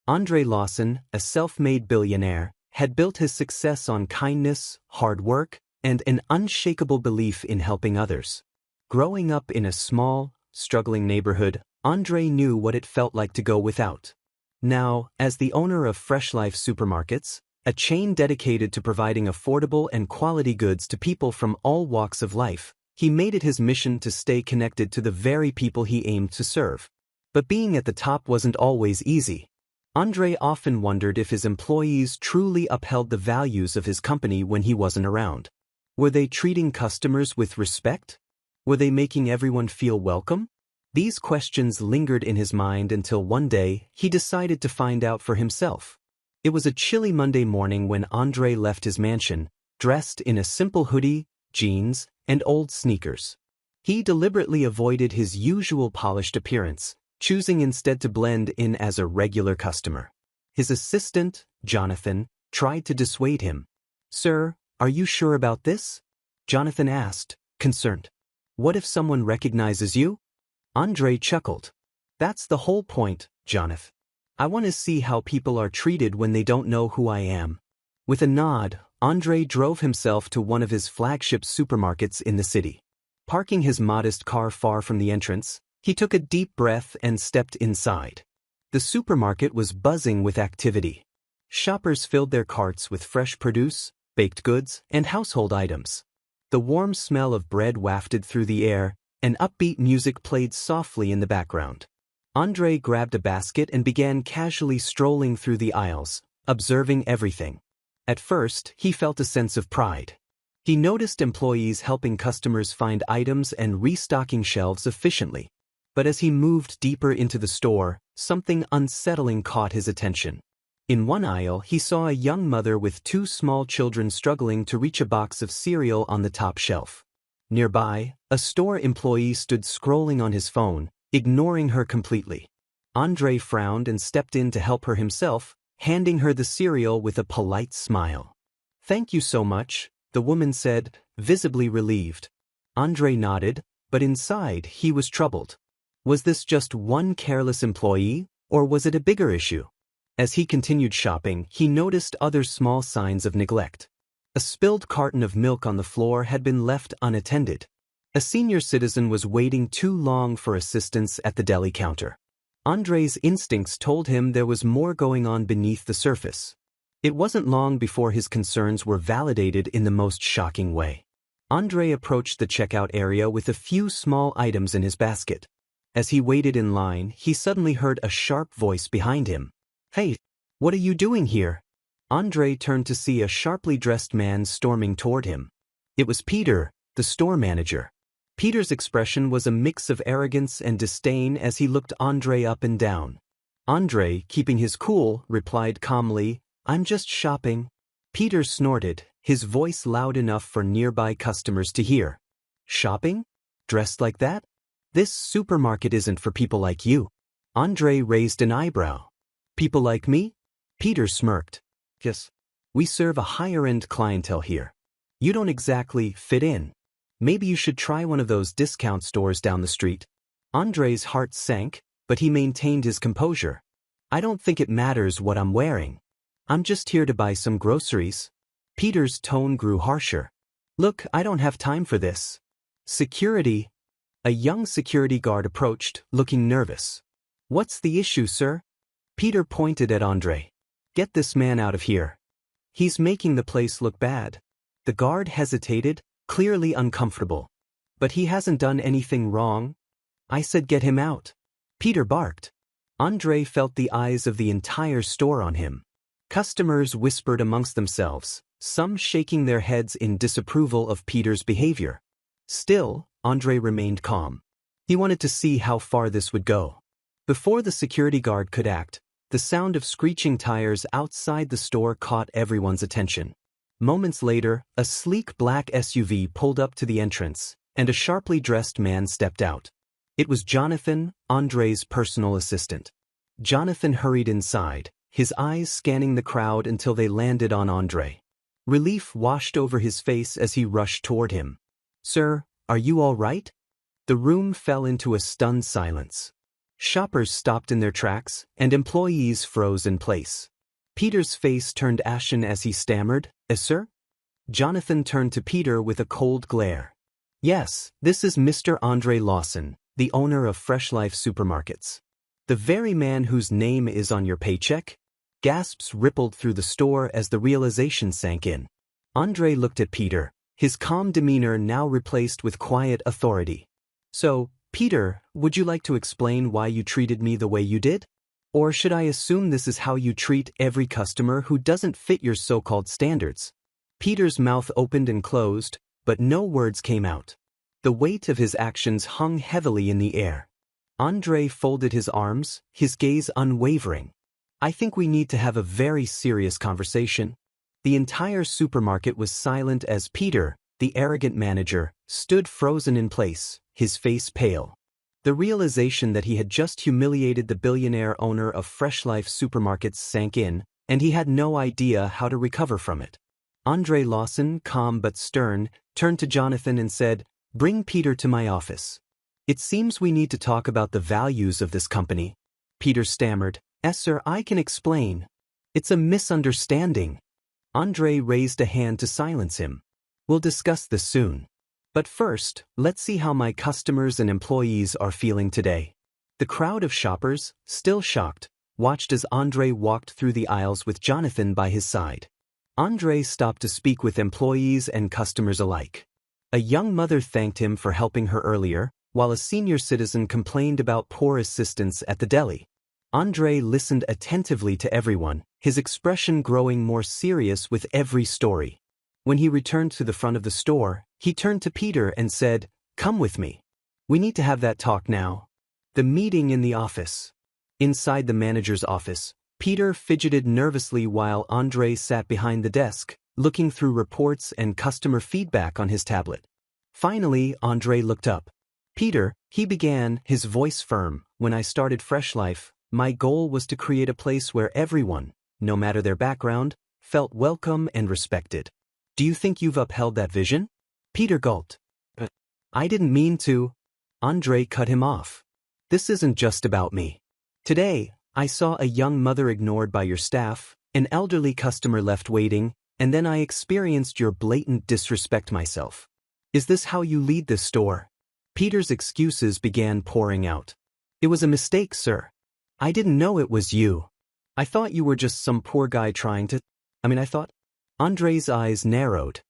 Andre Lawson, a self-made billionaire, had built his success on kindness, hard work, and an unshakable belief in helping others. Growing up in a small, struggling neighborhood, Andre knew what it felt like to go without. Now, as the owner of Fresh Life Supermarkets, a chain dedicated to providing affordable and quality goods to people from all walks of life, he made it his mission to stay connected to the very people he aimed to serve. But being at the top wasn't always easy. Andre often wondered if his employees truly upheld the values of his company when he wasn't around. Were they treating customers with respect? Were they making everyone feel welcome? These questions lingered in his mind until one day he decided to find out for himself. It was a chilly Monday morning when Andre left his mansion, dressed in a simple hoodie, jeans, and old sneakers. He deliberately avoided his usual polished appearance, choosing instead to blend in as a regular customer. His assistant, Jonathan, tried to dissuade him. "Sir, are you sure about this?" Jonathan asked, concerned. "What if someone recognizes you?" Andre chuckled. "That's the whole point, Jonathan. I want to see how people are treated when they don't know who I am." With a nod, Andre drove himself to one of his flagship supermarkets in the city. Parking his modest car far from the entrance, he took a deep breath and stepped inside. The supermarket was buzzing with activity. Shoppers filled their carts with fresh produce, baked goods, and household items. The warm smell of bread wafted through the air, and upbeat music played softly in the background. Andre grabbed a basket and began casually strolling through the aisles, observing everything. At first, he felt a sense of pride. He noticed employees helping customers find items and restocking shelves efficiently. But as he moved deeper into the store, something unsettling caught his attention. In one aisle, he saw a young mother with two small children struggling to reach a box of cereal on the top shelf. Nearby, a store employee stood scrolling on his phone, ignoring her completely. Andre frowned and stepped in to help her himself, handing her the cereal with a polite smile. "Thank you so much," the woman said, visibly relieved. Andre nodded, but inside he was troubled. Was this just one careless employee, or was it a bigger issue? As he continued shopping, he noticed other small signs of neglect. A spilled carton of milk on the floor had been left unattended. A senior citizen was waiting too long for assistance at the deli counter. Andre's instincts told him there was more going on beneath the surface. It wasn't long before his concerns were validated in the most shocking way. Andre approached the checkout area with a few small items in his basket. As he waited in line, he suddenly heard a sharp voice behind him. "Hey, what are you doing here?" Andre turned to see a sharply dressed man storming toward him. It was Peter, the store manager. Peter's expression was a mix of arrogance and disdain as he looked Andre up and down. Andre, keeping his cool, replied calmly, "I'm just shopping." Peter snorted, his voice loud enough for nearby customers to hear. "Shopping? Dressed like that? This supermarket isn't for people like you." Andre raised an eyebrow. "People like me?" Peter smirked. "Yes. We serve a higher-end clientele here. You don't exactly fit in. Maybe you should try one of those discount stores down the street." Andre's heart sank, but he maintained his composure. "I don't think it matters what I'm wearing. I'm just here to buy some groceries." Peter's tone grew harsher. "Look, I don't have time for this." "Security." A young security guard approached, looking nervous. "What's the issue, sir?" Peter pointed at Andre. "Get this man out of here. He's making the place look bad." The guard hesitated, clearly uncomfortable. "But he hasn't done anything wrong." "I said get him out." Peter barked. Andre felt the eyes of the entire store on him. Customers whispered amongst themselves, some shaking their heads in disapproval of Peter's behavior. Still, Andre remained calm. He wanted to see how far this would go. Before the security guard could act, the sound of screeching tires outside the store caught everyone's attention. Moments later, a sleek black SUV pulled up to the entrance, and a sharply dressed man stepped out. It was Jonathan, Andre's personal assistant. Jonathan hurried inside, his eyes scanning the crowd until they landed on Andre. Relief washed over his face as he rushed toward him. "Sir, are you all right?" The room fell into a stunned silence. Shoppers stopped in their tracks, and employees froze in place. Peter's face turned ashen as he stammered, Sir? Jonathan turned to Peter with a cold glare. Yes, this is Mr. Andre Lawson, the owner of Fresh Life Supermarkets. The very man whose name is on your paycheck? Gasps rippled through the store as the realization sank in. Andre looked at Peter, his calm demeanor now replaced with quiet authority. So, Peter, would you like to explain why you treated me the way you did? Or should I assume this is how you treat every customer who doesn't fit your so-called standards? Peter's mouth opened and closed, but no words came out. The weight of his actions hung heavily in the air. Andre folded his arms, his gaze unwavering. I think we need to have a very serious conversation. The entire supermarket was silent as Peter, the arrogant manager, stood frozen in place, his face pale. The realization that he had just humiliated the billionaire owner of Fresh Life Supermarkets sank in, and he had no idea how to recover from it. Andre Lawson, calm but stern, turned to Jonathan and said, Bring Peter to my office. It seems we need to talk about the values of this company. Peter stammered, Yes, sir, I can explain. It's a misunderstanding. Andre raised a hand to silence him. We'll discuss this soon. But first, let's see how my customers and employees are feeling today. The crowd of shoppers, still shocked, watched as Andre walked through the aisles with Jonathan by his side. Andre stopped to speak with employees and customers alike. A young mother thanked him for helping her earlier, while a senior citizen complained about poor assistance at the deli. Andre listened attentively to everyone, his expression growing more serious with every story. When he returned to the front of the store, he turned to Peter and said, Come with me. We need to have that talk now. The meeting in the office. Inside the manager's office, Peter fidgeted nervously while Andre sat behind the desk, looking through reports and customer feedback on his tablet. Finally, Andre looked up. Peter, he began, his voice firm, when I started Fresh Life, my goal was to create a place where everyone, no matter their background, felt welcome and respected. Do you think you've upheld that vision? Peter gulped. I didn't mean to. Andre cut him off. This isn't just about me. Today, I saw a young mother ignored by your staff, an elderly customer left waiting, and then I experienced your blatant disrespect myself. Is this how you lead this store? Peter's excuses began pouring out. It was a mistake, sir. I didn't know it was you. I thought you were just some poor guy trying to... I thought... Andre's eyes narrowed.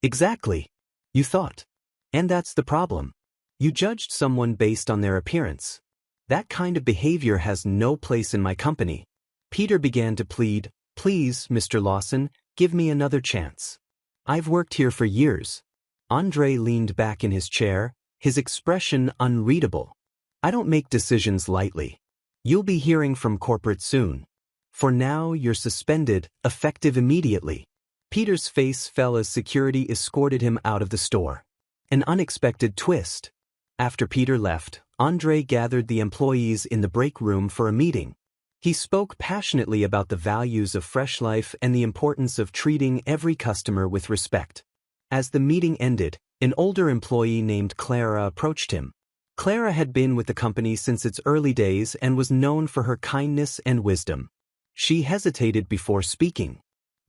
Exactly. You thought. And that's the problem. You judged someone based on their appearance. That kind of behavior has no place in my company. Peter began to plead, Please, Mr. Lawson, give me another chance. I've worked here for years. Andre leaned back in his chair, his expression unreadable. I don't make decisions lightly. You'll be hearing from corporate soon. For now, you're suspended, effective immediately. Peter's face fell as security escorted him out of the store. An unexpected twist. After Peter left, Andre gathered the employees in the break room for a meeting. He spoke passionately about the values of Fresh Life and the importance of treating every customer with respect. As the meeting ended, an older employee named Clara approached him. Clara had been with the company since its early days and was known for her kindness and wisdom. She hesitated before speaking.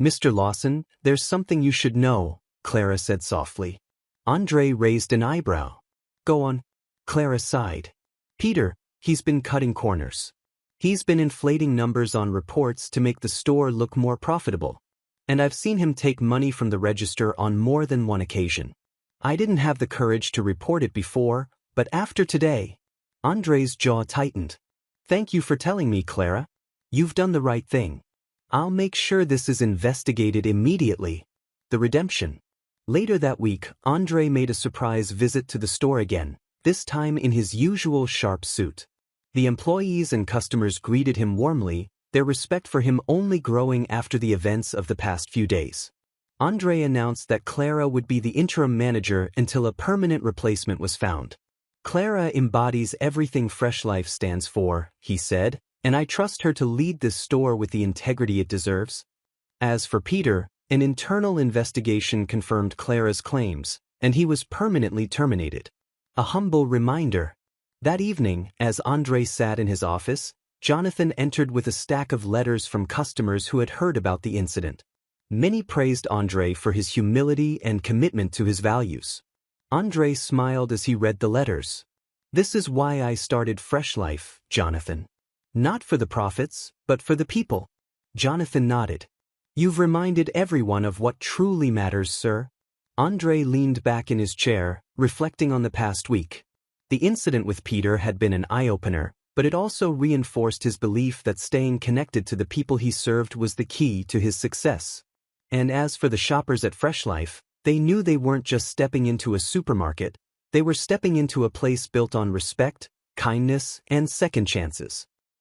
Mr. Lawson, there's something you should know, Clara said softly. Andre raised an eyebrow. Go on. Clara sighed. Peter, he's been cutting corners. He's been inflating numbers on reports to make the store look more profitable. And I've seen him take money from the register on more than one occasion. I didn't have the courage to report it before, but after today... Andre's jaw tightened. Thank you for telling me, Clara. You've done the right thing. I'll make sure this is investigated immediately. The redemption. Later that week, Andre made a surprise visit to the store again, this time in his usual sharp suit. The employees and customers greeted him warmly, their respect for him only growing after the events of the past few days. Andre announced that Clara would be the interim manager until a permanent replacement was found. Clara embodies everything Fresh Life stands for, he said, and I trust her to lead this store with the integrity it deserves. As for Peter, an internal investigation confirmed Clara's claims, and he was permanently terminated. A humble reminder. That evening, as Andre sat in his office, Jonathan entered with a stack of letters from customers who had heard about the incident. Many praised Andre for his humility and commitment to his values. Andre smiled as he read the letters. "This is why I started Fresh Life, Jonathan. Not for the profits, but for the people." Jonathan nodded. "You've reminded everyone of what truly matters, sir." Andre leaned back in his chair, reflecting on the past week. The incident with Peter had been an eye-opener, but it also reinforced his belief that staying connected to the people he served was the key to his success. And as for the shoppers at Fresh Life, they knew they weren't just stepping into a supermarket, they were stepping into a place built on respect, kindness, and second chances.